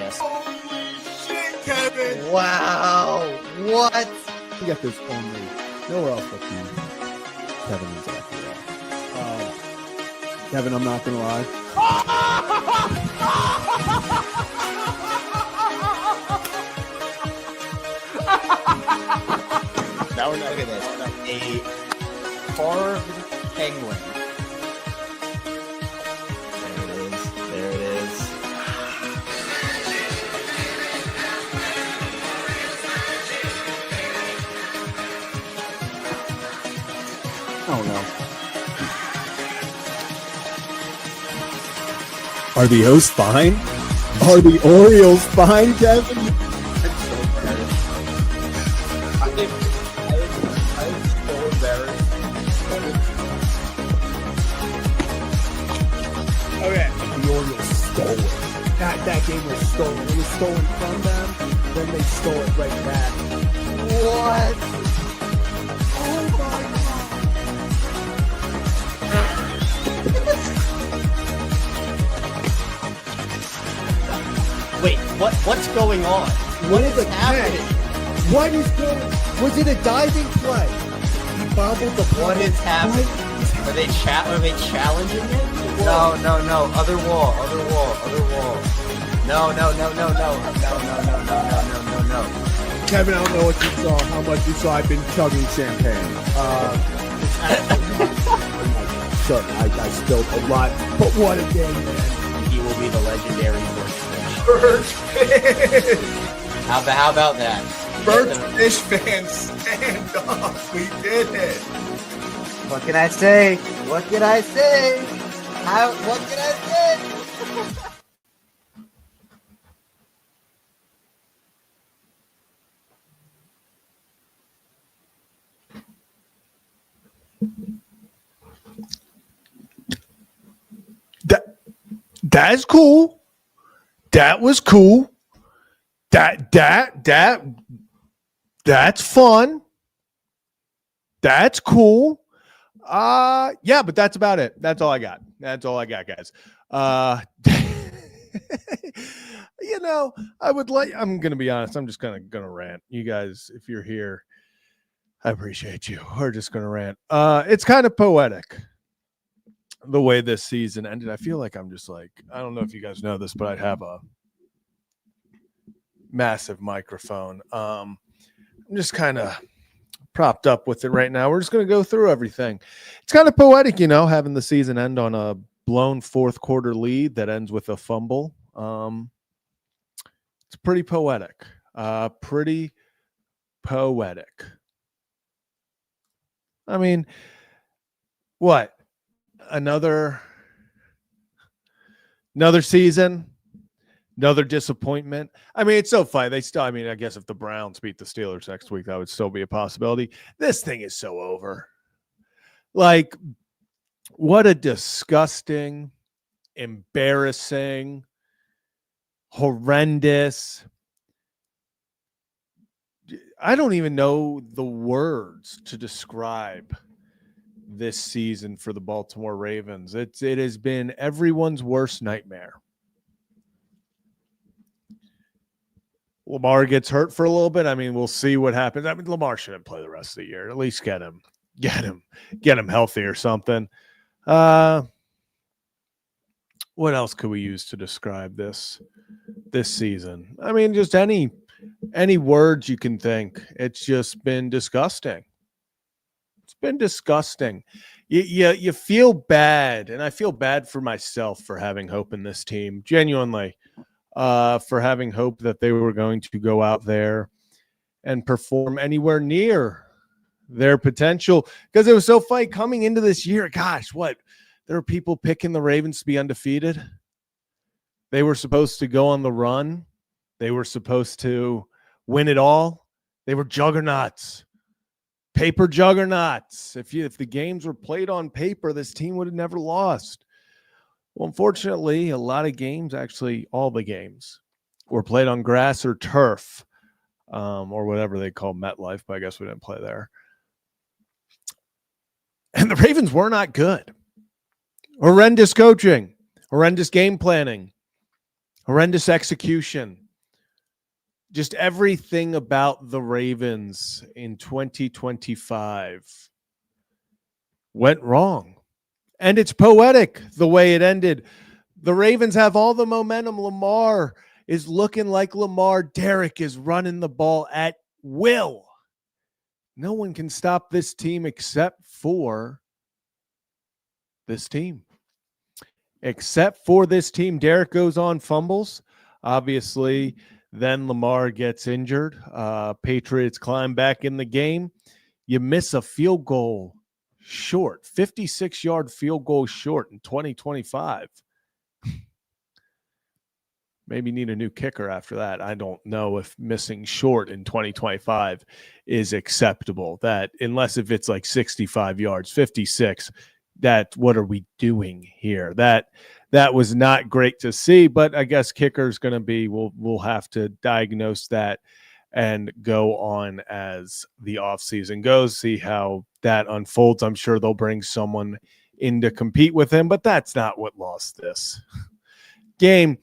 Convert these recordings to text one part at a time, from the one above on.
this. Holy shit, Kevin! Wow. What? You get this only nowhere else but the Kevin and Zach. Kevin, I'm not gonna lie. Now we're not look at this. A carved penguin. There it is. There it is. Oh no. Are the O's fine? Are the Orioles fine, Kevin? I'm so embarrassed. I'm so embarrassed. Okay. The Orioles stole it. That game was stolen. It was stolen from them, then they stole it right back. What? Oh my Wait, what's going on? What is happening? What is going? Was it a diving play? He bobbled the ball. What is happening? Are they challenging it? No. Other wall. No. Kevin, I don't know what you saw, how much you saw. I've been chugging champagne. Sure, I spilled a lot, but what a game, man. He will be the legendary Birds fans! How about that? Birds Fish fans, stand up! We did it! What can I say? What can I say? What can I say? That's cool. That was cool. That's fun. That's cool. Yeah, but that's about it. That's all I got. That's all I got, guys. I'm gonna be honest, I'm just gonna rant. You guys, if you're here, I appreciate you. We're just gonna rant. It's kind of poetic the way this season ended. I feel like I'm just like, I don't know if you guys know this, but I have a massive microphone. I'm just kind of propped up with it right now. We're just going to go through everything. It's kind of poetic, having the season end on a blown fourth quarter lead that ends with a fumble. It's pretty poetic. Pretty poetic. I mean, what? Another season, another disappointment. I mean, it's so funny. I guess if the Browns beat the Steelers next week, that would still be a possibility. This thing is so over. Like, what a disgusting, embarrassing, horrendous. I don't even know the words to describe this season for the Baltimore Ravens. It has been everyone's worst nightmare. Lamar gets hurt for a little bit. I mean, we'll see what happens. I mean, Lamar shouldn't play the rest of the year. At least get him healthy or something. What else could we use to describe this season? I mean, just any words you can think. It's just been disgusting. It's been disgusting. You feel bad, and I feel bad for myself for having hope in this team, genuinely, for having hope that they were going to go out there and perform anywhere near their potential, because it was so funny coming into this year. Gosh, there are people picking the Ravens to be undefeated. They were supposed to go on the run. They were supposed to win it all. They were juggernauts. Paper juggernauts. If the games were played on paper, this team would have never lost. Well, unfortunately, a lot of games, actually all the games, were played on grass or turf, or whatever they call MetLife, but I guess we didn't play there. And the Ravens were not good. Horrendous coaching, horrendous game planning, Horrendous execution. Just everything about the Ravens in 2025 went wrong. And it's poetic the way it ended. The Ravens have all the momentum. Lamar is looking like Lamar. Derek is running the ball at will. No one can stop this team except for this team. Except for this team. Derek goes on, fumbles. Obviously, then Lamar gets injured. Patriots climb back in the game. You miss a field goal short, 56-yard field goal short in 2025. Maybe need a new kicker after that. I don't know if missing short in 2025 is acceptable. That unless if it's like 65 yards, 56, that what are we doing here? That was not great to see, but I guess kicker's going to be, we'll have to diagnose that and go on as the offseason goes, see how that unfolds. I'm sure they'll bring someone in to compete with him, but that's not what lost this game.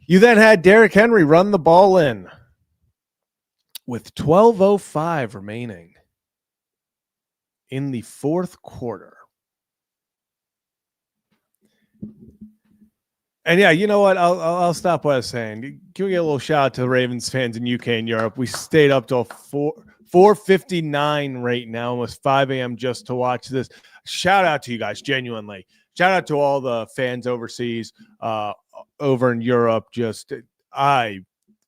You then had Derrick Henry run the ball in with 12:05 remaining in the fourth quarter. And yeah, you know what? I'll stop what I was saying. Can we get a little shout out to the Ravens fans in UK and Europe? We stayed up till 4:59 right now, almost 5 a.m. just to watch this. Shout out to you guys, genuinely. Shout out to all the fans overseas, over in Europe. I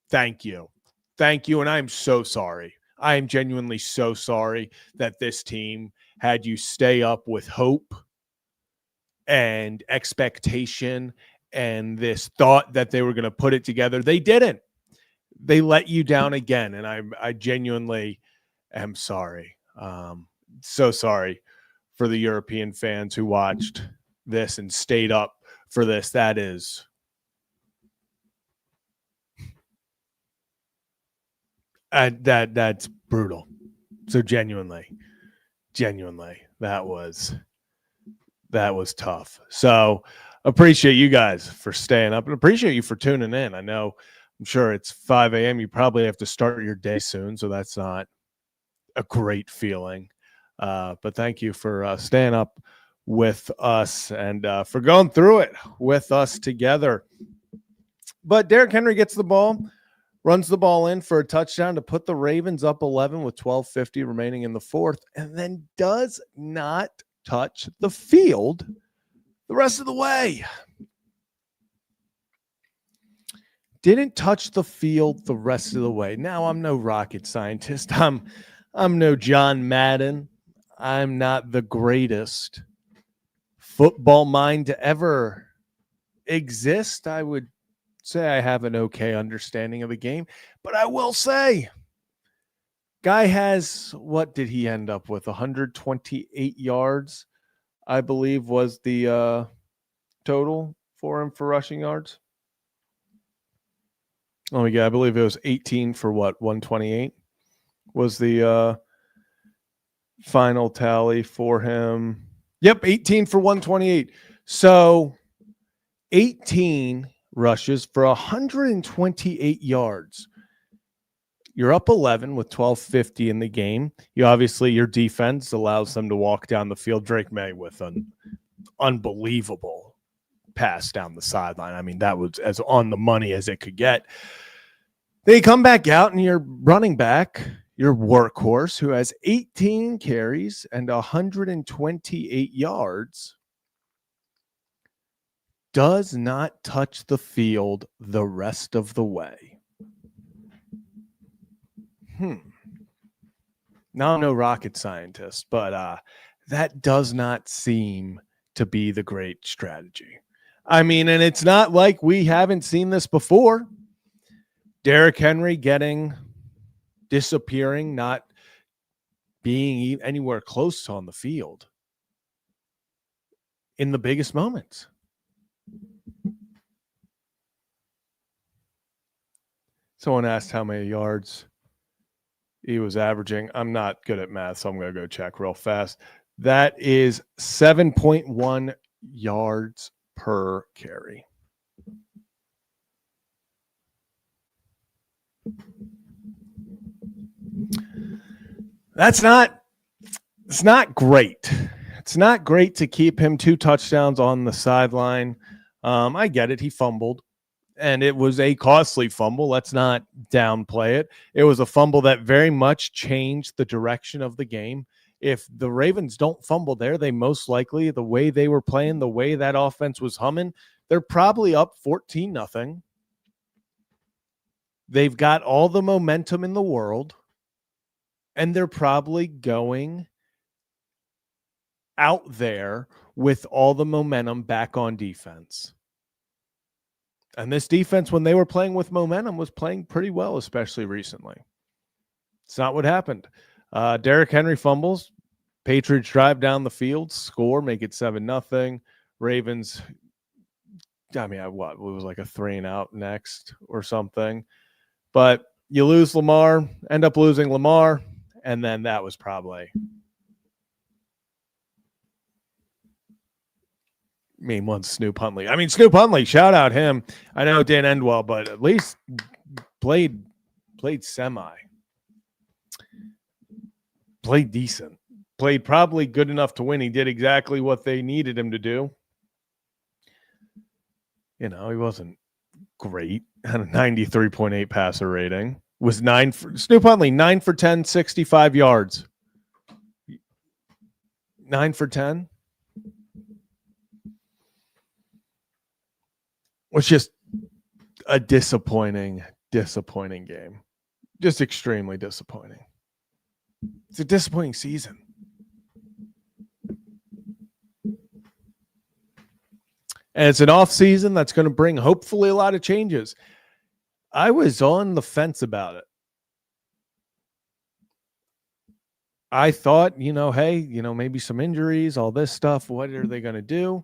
thank you. Thank you. And I'm so sorry. I am genuinely so sorry that this team had you stay up with hope and expectation and this thought that they were going to put it together. They didn't. They let you down again. And I genuinely am sorry. So sorry for the European fans who watched this and stayed up for this. That's brutal. So genuinely, that was tough. So appreciate you guys for staying up and appreciate you for tuning in. I'm sure it's 5 a.m. You probably have to start your day soon, so that's not a great feeling. But thank you for staying up with us and for going through it with us together. But Derrick Henry gets the ball, runs the ball in for a touchdown to put the Ravens up 11 with 12:50 remaining in the fourth, and then does not touch the field the rest of the way. Didn't touch the field the rest of the way. Now, I'm no rocket scientist. I'm no John Madden. I'm not the greatest football mind to ever exist. I would say I have an okay understanding of the game, but I will say, guy has, what did he end up with? 128 yards, I believe, was the total for him for rushing yards. Oh, yeah, I believe it was 18 for what? 128 was the final tally for him. Yep, 18 for 128. So 18 rushes for 128 yards. You're up 11 with 12:50 in the game. Your defense allows them to walk down the field. Drake May with an unbelievable pass down the sideline. I mean, that was as on the money as it could get. They come back out and your running back, your workhorse, who has 18 carries and 128 yards, does not touch the field the rest of the way. Now, I'm no rocket scientist, but that does not seem to be the great strategy. I mean, and it's not like we haven't seen this before. Derrick Henry disappearing, not being anywhere close to on the field in the biggest moments. Someone asked how many yards he was averaging. I'm not good at math, so I'm going to go check real fast. That is 7.1 yards per carry. It's not great. It's not great to keep him 2 touchdowns on the sideline. I get it. He fumbled, and it was a costly fumble. Let's not downplay it. It was a fumble that very much changed the direction of the game. If the Ravens don't fumble there, they most likely, the way they were playing, the way that offense was humming, they're probably up 14-0. They've got all the momentum in the world, and they're probably going out there with all the momentum back on defense. And this defense, when they were playing with momentum, was playing pretty well, especially recently. It's not what happened. Derrick Henry fumbles. Patriots drive down the field, score, make it 7-0. Ravens, I mean, it was like a 3-and-out next or something. But you lose Lamar, end up losing Lamar, and then that was probably, once Snoop Huntley. I mean, Snoop Huntley, shout out him. I know it didn't end well, but at least played semi. Played decent. Played probably good enough to win. He did exactly what they needed him to do. He wasn't great. Had a 93.8 passer rating. Was Snoop Huntley, 9 for 10, 65 yards. 9 for 10. Was just a disappointing game. Just extremely disappointing. It's a disappointing season. And it's an off season that's going to bring hopefully a lot of changes. I was on the fence about it. I thought, hey, maybe some injuries, all this stuff. What are they going to do?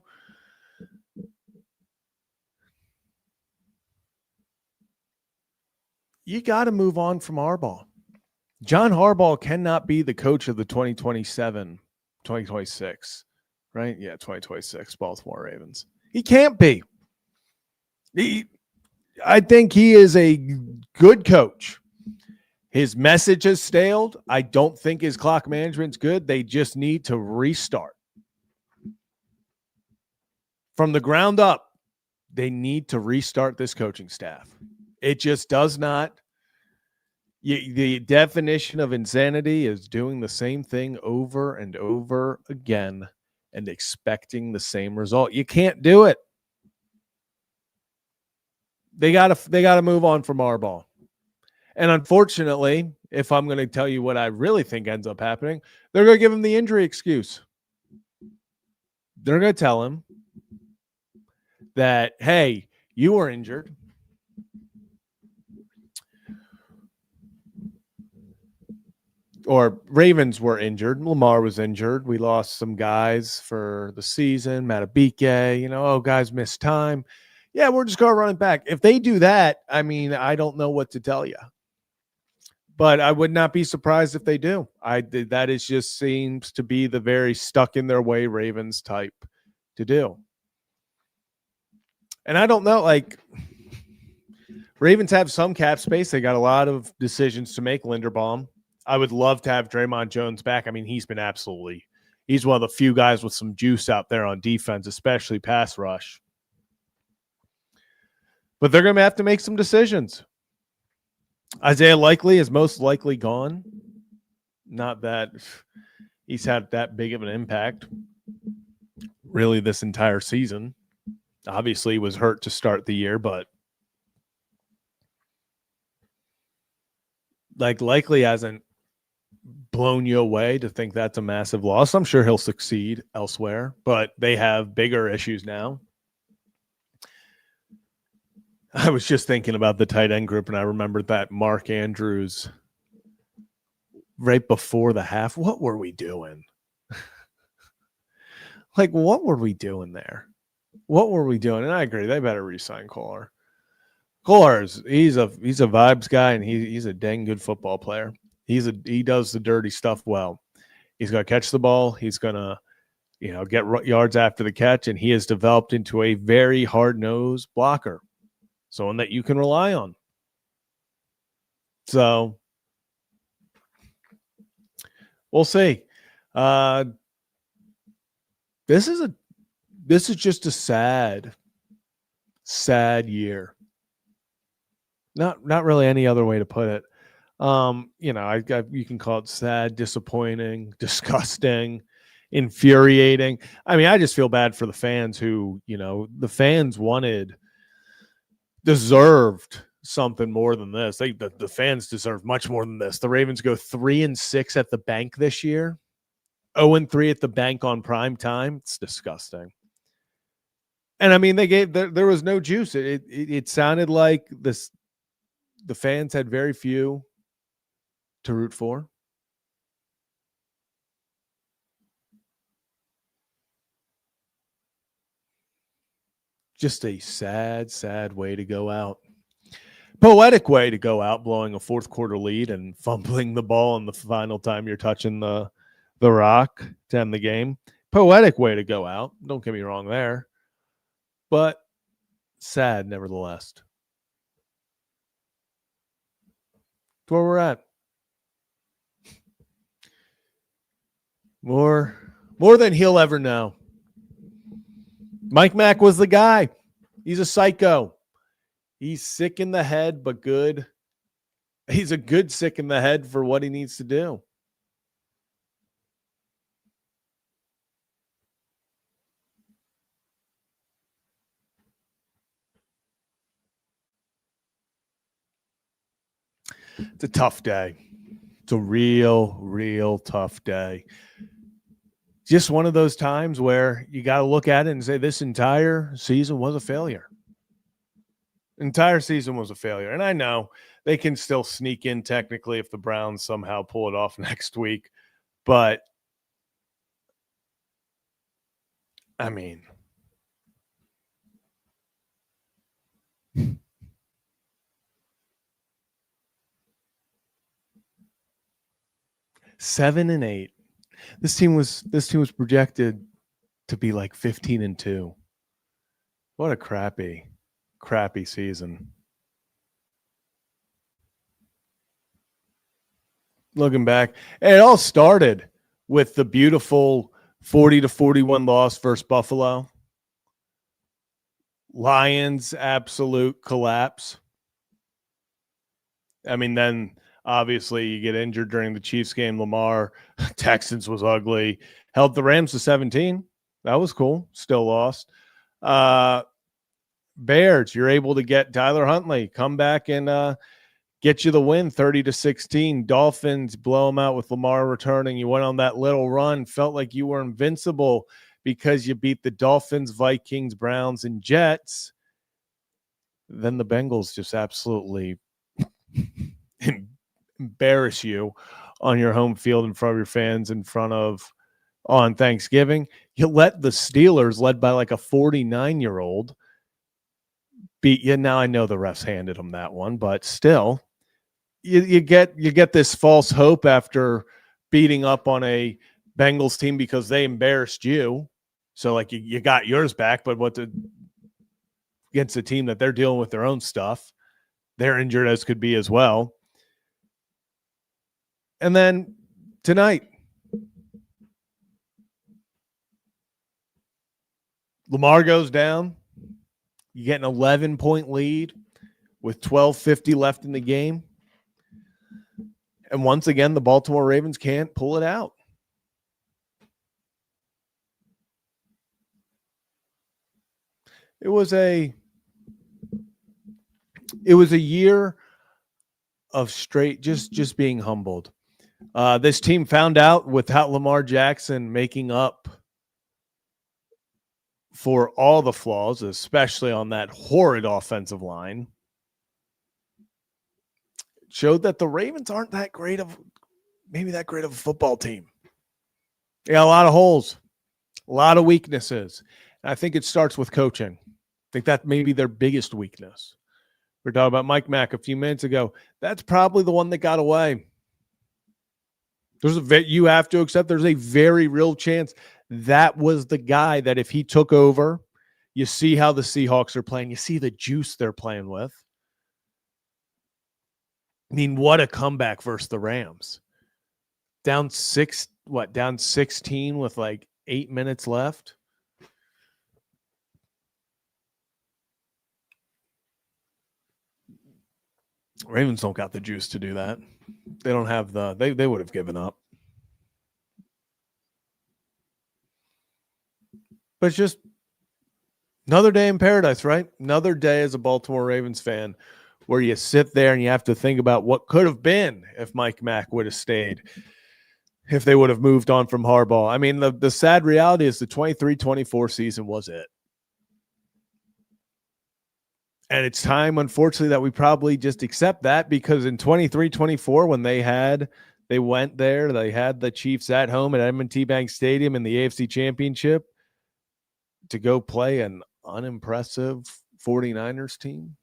You got to move on from Harbaugh. John Harbaugh cannot be the coach of the 2026, right? Yeah, 2026 Baltimore Ravens. He can't be. I think he is a good coach. His message has staled. I don't think his clock management's good. They just need to restart. From the ground up, they need to restart this coaching staff. It just does not. The definition of insanity is doing the same thing over and over again and expecting the same result. You can't do it. They gotta move on from Harbaugh. And unfortunately, if I'm going to tell you what I really think ends up happening, they're going to give him the injury excuse. They're going to tell him that, hey, you were injured. Or Ravens were injured. Lamar was injured. We lost some guys for the season. Matabike, guys missed time. Yeah, we're just going to run it back. If they do that, I don't know what to tell you. But I would not be surprised if they do. That is just seems to be the very stuck in their way Ravens type to do. And I don't know, Ravens have some cap space. They got a lot of decisions to make. Linderbaum. I would love to have Draymond Jones back. He's been he's one of the few guys with some juice out there on defense, especially pass rush. But they're going to have to make some decisions. Isaiah Likely is most likely gone. Not that he's had that big of an impact really this entire season. Obviously, he was hurt to start the year, but Likely hasn't blown you away to think that's a massive loss. I'm sure he'll succeed elsewhere, but they have bigger issues now. I was just thinking about the tight end group, and I remembered that Mark Andrews right before the half. What were we doing? What were we doing there? What were we doing? And I agree, they better re-sign Kohler. He's a vibes guy, and he's a dang good football player. He does the dirty stuff well. He's going to catch the ball. He's going to, get yards after the catch, and he has developed into a very hard-nosed blocker. Someone that you can rely on. So we'll see. This is just a sad year. Not really any other way to put it. You can call it sad, disappointing, disgusting, infuriating. I mean, I just feel bad for the fans who, the fans deserved something more than this. The fans deserve much more than this. The Ravens go 3-6 at the bank this year, 0-3 at the bank on prime time. It's disgusting. And I mean, there was no juice. It sounded like the fans had very few to root for. Just a sad, sad way to go out. Poetic way to go out, blowing a fourth quarter lead and fumbling the ball in the final time you're touching the rock to end the game. Poetic way to go out. Don't get me wrong there. But sad nevertheless. That's where we're at. More than he'll ever know. Mike Mack was the guy. He's a psycho. He's sick in the head, but good. He's a good sick in the head for what he needs to do. It's a tough day. It's a real tough day. Just one of those times where you got to look at it and say this entire season was a failure. Entire season was a failure. And I know they can still sneak in technically if the Browns somehow pull it off next week. But, I mean, seven and 8. This team was projected to be like 15-2. What a crappy season. Looking back, it all started with the beautiful 40-41 loss versus Buffalo. Lions absolute collapse. I mean, then obviously you get injured during the Chiefs game. Lamar, Texans was ugly. Held the Rams to 17. That was cool. Still lost. Bears, you're able to get Tyler Huntley, come back and get you the win, 30-16. Dolphins blow them out with Lamar returning. You went on that little run, felt like you were invincible because you beat the Dolphins, Vikings, Browns, and Jets. Then the Bengals just absolutely embarrass you on your home field in front of your fans on Thanksgiving. You let the Steelers, led by like a 49-year-old, beat you. Now I know the refs handed them that one, but still, you get this false hope after beating up on a Bengals team because they embarrassed you. So like you got yours back, but against a team that they're dealing with their own stuff, they're injured as could be as well. And then tonight, Lamar goes down. You get an 11-point lead with 12:50 left in the game. And once again, the Baltimore Ravens can't pull it out. It was a year of straight just being humbled. This team found out without Lamar Jackson making up for all the flaws, especially on that horrid offensive line, showed that the Ravens aren't that great of a football team. They got a lot of holes, a lot of weaknesses. And I think it starts with coaching. I think that may be their biggest weakness. We were talking about Mike Mack a few minutes ago. That's probably the one that got away. You have to accept there's a very real chance that was the guy that if he took over, you see how the Seahawks are playing, you see the juice they're playing with. I mean, what a comeback versus the Rams. Down 16 with like 8 minutes left. Ravens don't got the juice to do that. They don't have they would have given up. But it's just another day in paradise, right? Another day as a Baltimore Ravens fan where you sit there and you have to think about what could have been if Mike Mack would have stayed, if they would have moved on from Harbaugh. I mean, the sad reality is the 23-24 season was it. And it's time, unfortunately, that we probably just accept that, because in 23-24, when they had the Chiefs at home at M&T Bank Stadium in the AFC Championship to go play an unimpressive 49ers team.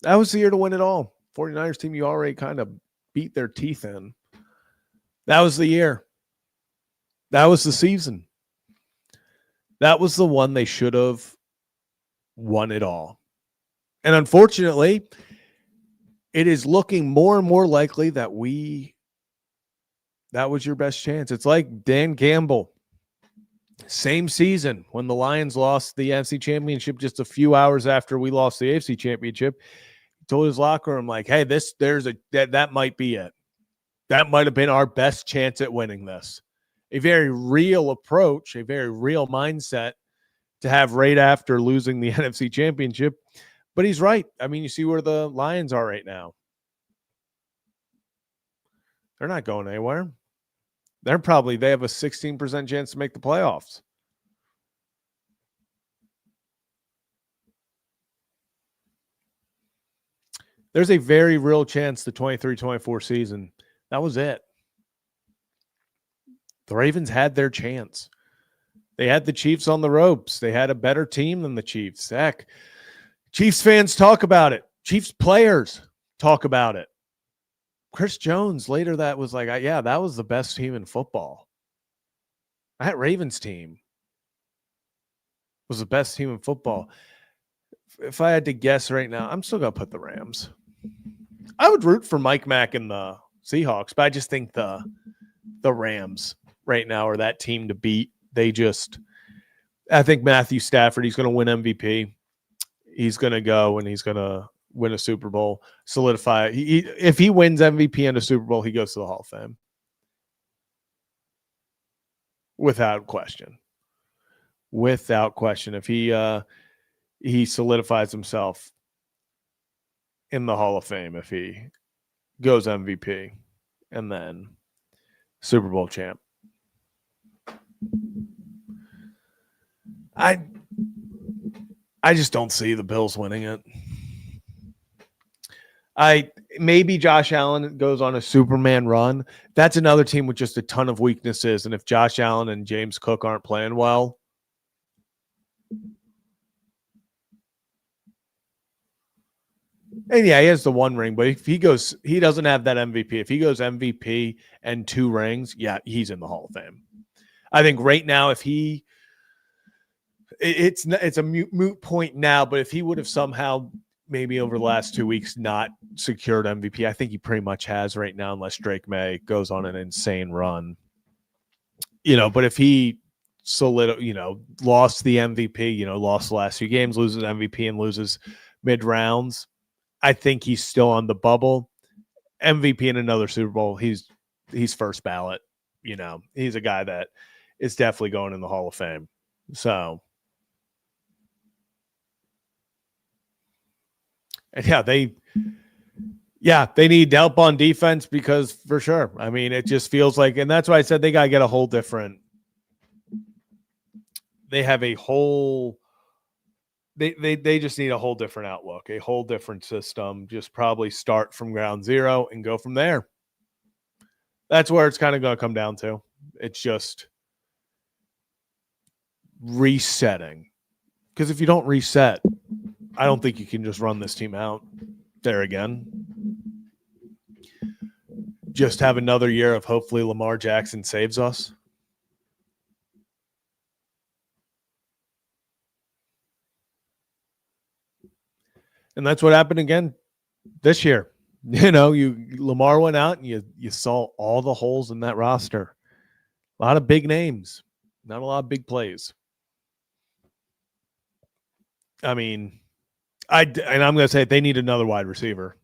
That was the year to win it all. 49ers team you already kind of beat their teeth in. That was the year. That was the season. That was the one they should have won it all. And unfortunately, it is looking more and more likely that was your best chance. It's like Dan Campbell. Same season when the Lions lost the NFC Championship just a few hours after we lost the AFC Championship. He told his locker room, like, hey, that might be it. That might have been our best chance at winning this. A very real approach, a very real mindset to have right after losing the NFC Championship. But he's right. I mean, you see where the Lions are right now. They're not going anywhere. They have a 16% chance to make the playoffs. There's a very real chance the 23-24 season, that was it. The Ravens had their chance. They had the Chiefs on the ropes. They had a better team than the Chiefs. Heck, Chiefs fans talk about it. Chiefs players talk about it. Chris Jones later that was like, yeah, that was the best team in football. That Ravens team was the best team in football. If I had to guess right now, I'm still going to put the Rams. I would root for Mike Mack and the Seahawks, but I just think the Rams right now are that team to beat. I think Matthew Stafford, he's going to win MVP. He's going to go and he's going to win a Super Bowl, solidify. If he wins MVP and a Super Bowl, he goes to the Hall of Fame. Without question. Without question. If he solidifies himself in the Hall of Fame, if he goes MVP and then Super Bowl champ. I just don't see the Bills winning it. Maybe Josh Allen goes on a Superman run. That's another team with just a ton of weaknesses. And if Josh Allen and James Cook aren't playing well, and yeah, he has the one ring, but if he doesn't have that MVP. If he goes MVP and 2 rings, yeah, he's in the Hall of Fame. I think right now, if it's a moot point now, but if he would have somehow maybe over the last 2 weeks not secured MVP, I think he pretty much has right now, unless Drake May goes on an insane run. But if he lost the MVP, lost the last few games, loses MVP and loses mid-rounds, I think he's still on the bubble. MVP in another Super Bowl, he's first ballot. He's a guy that is definitely going in the Hall of Fame. So, and they need help on defense, because for sure, I mean, it just feels like, and that's why I said they got to get a whole different. They have a whole. They just need a whole different outlook, a whole different system. Just probably start from ground zero and go from there. That's where it's kind of going to come down to. It's just resetting. Because if you don't reset, I don't think you can just run this team out there again. Just have another year of hopefully Lamar Jackson saves us. And that's what happened again this year. Lamar went out and you saw all the holes in that roster. A lot of big names, not a lot of big plays. I mean, I'm going to say they need another wide receiver.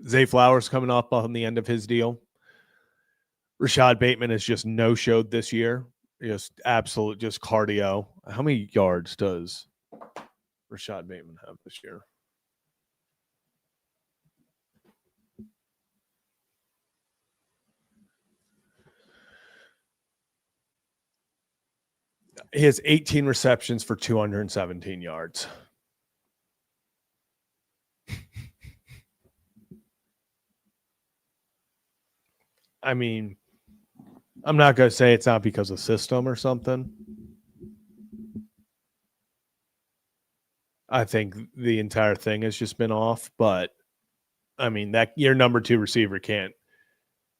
Zay Flowers coming up on the end of his deal. Rashad Bateman has just no-showed this year. Just cardio. How many yards does Rashad Bateman have this year? He has 18 receptions for 217 yards. I mean, I'm not going to say it's not because of system or something. I think the entire thing has just been off, but I mean, that your number 2 receiver can't.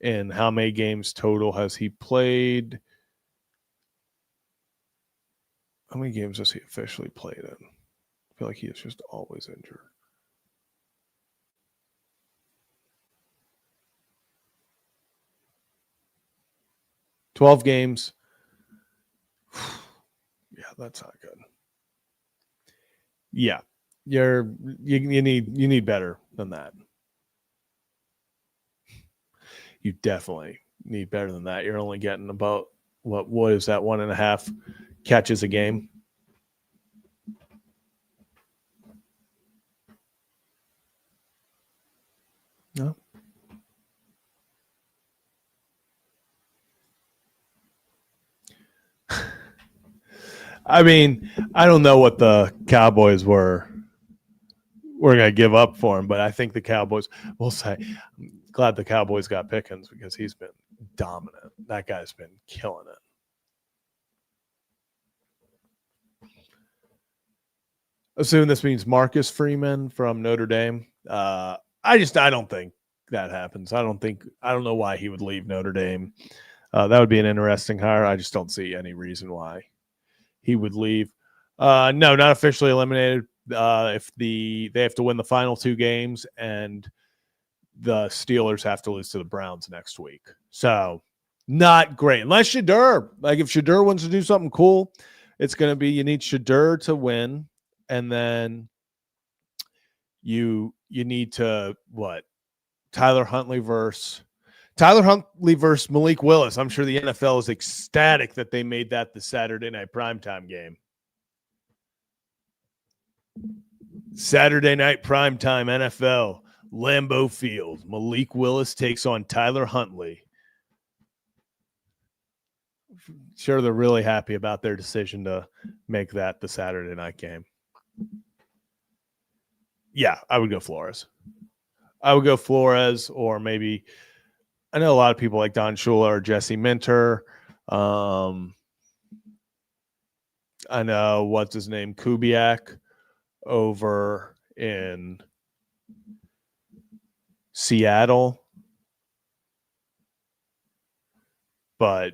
And how many games total has he played? How many games has he officially played in? I feel like he is just always injured. $12 games. Yeah, that's not good. Yeah, you need better than that. You definitely need better than that. You're only getting about what is that 1.5 catches a game? No. I mean, I don't know what the Cowboys were going to give up for him, but I think the Cowboys will say, I'm glad the Cowboys got Pickens because he's been dominant. That guy's been killing it. Assume this means Marcus Freeman from Notre Dame. I don't think that happens. I don't know why he would leave Notre Dame. That would be an interesting hire. I just don't see any reason why he would leave. No, not officially eliminated. If they have to win the final 2 games and the Steelers have to lose to the Browns next week. So not great. Unless Shadur, like if Shadur wants to do something cool, it's going to be, you need Shadur to win. And then you need to Tyler Huntley versus Malik Willis. I'm sure the NFL is ecstatic that they made that the Saturday night primetime game. Saturday night primetime NFL, Lambeau Field. Malik Willis takes on Tyler Huntley. Sure, they're really happy about their decision to make that the Saturday night game. Yeah, I would go Flores. Or maybe I know a lot of people like Don Shula or Jesse Minter. I know what's his name, Kubiak over in Seattle. But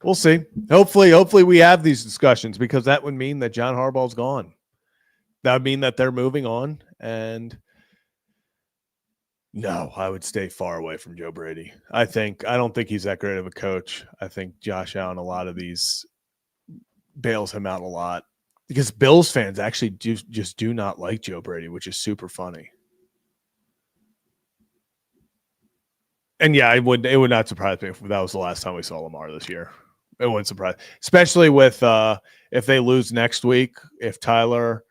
we'll see. Hopefully we have these discussions because that would mean that John Harbaugh's gone. That would mean that they're moving on. And no, I would stay far away from Joe Brady. I don't think he's that great of a coach. I think Josh Allen, a lot of these bails him out a lot because Bills fans actually just do not like Joe Brady, which is super funny. And yeah, it would not surprise me if that was the last time we saw Lamar this year. It wouldn't surprise, especially with if they lose next week. If Tyler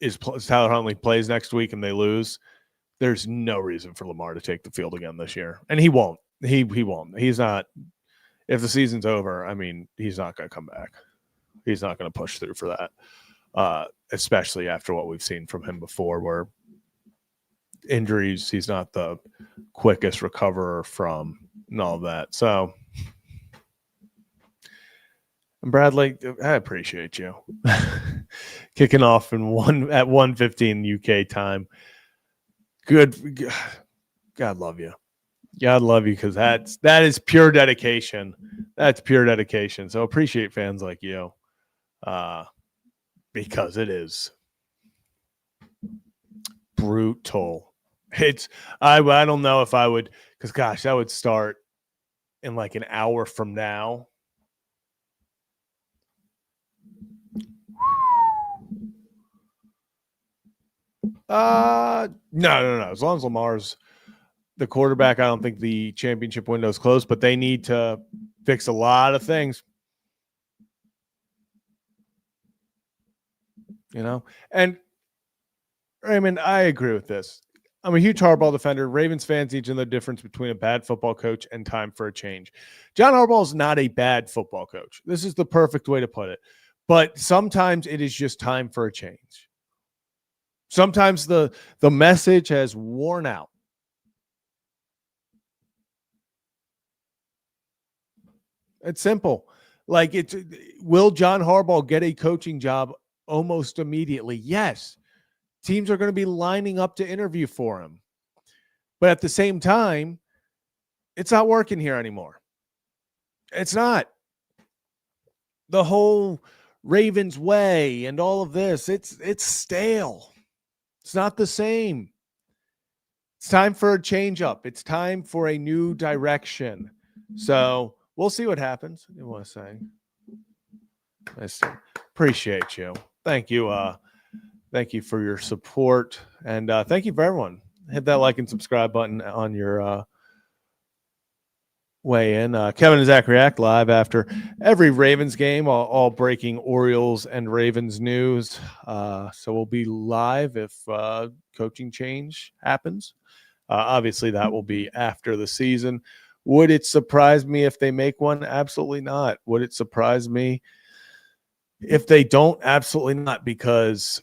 Tyler Huntley plays next week and they lose, there's no reason for Lamar to take the field again this year, and he won't. He won't. He's not. If the season's over, I mean, he's not going to come back. He's not going to push through for that, especially after what we've seen from him before, where injuries, he's not the quickest recoverer from and all of that. So, Bradley, I appreciate you kicking off at 1:15 UK time. Good. God love you. God love you because that is pure dedication. That's pure dedication. So appreciate fans like you. because it is brutal. I don't know if I would, because gosh, that would start in like an hour from now. No. As long as Lamar's the quarterback, I don't think the championship window is closed, but they need to fix a lot of things. You know, and Raymond, I agree with this. I'm a huge Harbaugh defender. Ravens fans need to know the difference between a bad football coach and time for a change. John Harbaugh is not a bad football coach. This is the perfect way to put it. But sometimes it is just time for a change. Sometimes the message has worn out. It's simple. Like, will John Harbaugh get a coaching job almost immediately? Yes. Teams are going to be lining up to interview for him. But at the same time, it's not working here anymore. It's not. The whole Ravens way and all of this, it's stale. It's not the same. It's time for a change up. It's time for a new direction. So we'll see what happens. You want to say? Nice. Appreciate you. Thank you. Thank you for your support. And thank you for everyone. Hit that like and subscribe button on your way in. Kevin and Zach react live after every Ravens game, all breaking Orioles and Ravens news. So we'll be live if coaching change happens. Obviously, that will be after the season. Would it surprise me if they make one? Absolutely not. Would it surprise me if they don't? Absolutely not, because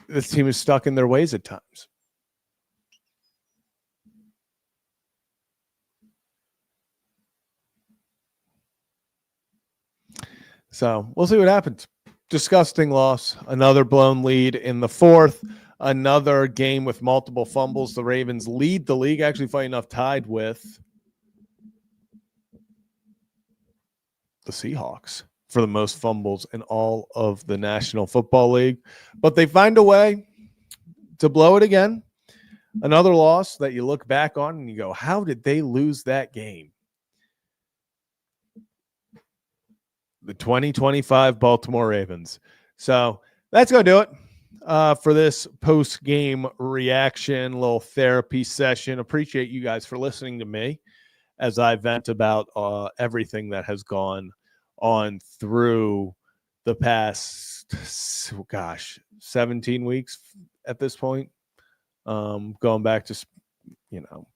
this team is stuck in their ways at times. So we'll see what happens. Disgusting loss. Another blown lead in the fourth. Another game with multiple fumbles. The Ravens lead the league, actually funny enough, tied with the Seahawks for the most fumbles in all of the National Football League. But they find a way to blow it again. Another loss that you look back on and you go, how did they lose that game? The 2025 Baltimore Ravens. So that's going to do it for this post-game reaction, little therapy session. Appreciate you guys for listening to me as I vent about everything that has gone on through the past, 17 weeks at this point. Going back to, the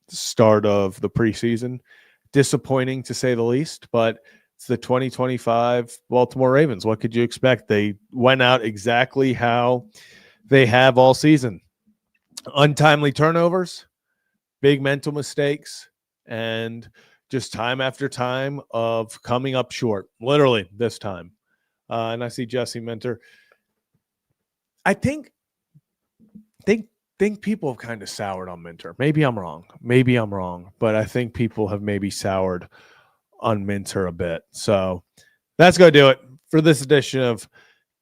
start of the preseason. Disappointing to say the least, but it's the 2025 Baltimore Ravens. What could you expect? They went out exactly how they have all season. Untimely turnovers, big mental mistakes, and just time after time of coming up short, literally this time. And I see Jesse Minter. I think people have kind of soured on Minter. Maybe I'm wrong, but I think people have maybe soured on Minter a bit. So that's going to do it for this edition of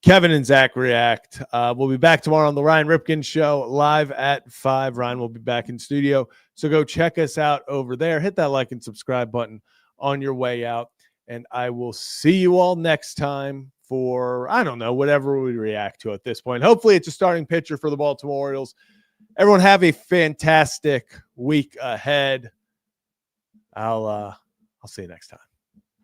Kevin and Zach React. We'll be back tomorrow on the Ryan Ripken Show live at 5. Ryan will be back in studio. So go check us out over there. Hit that like and subscribe button on your way out. And I will see you all next time for, I don't know, whatever we react to at this point. Hopefully it's a starting pitcher for the Baltimore Orioles. Everyone have a fantastic week ahead. I'll see you next time.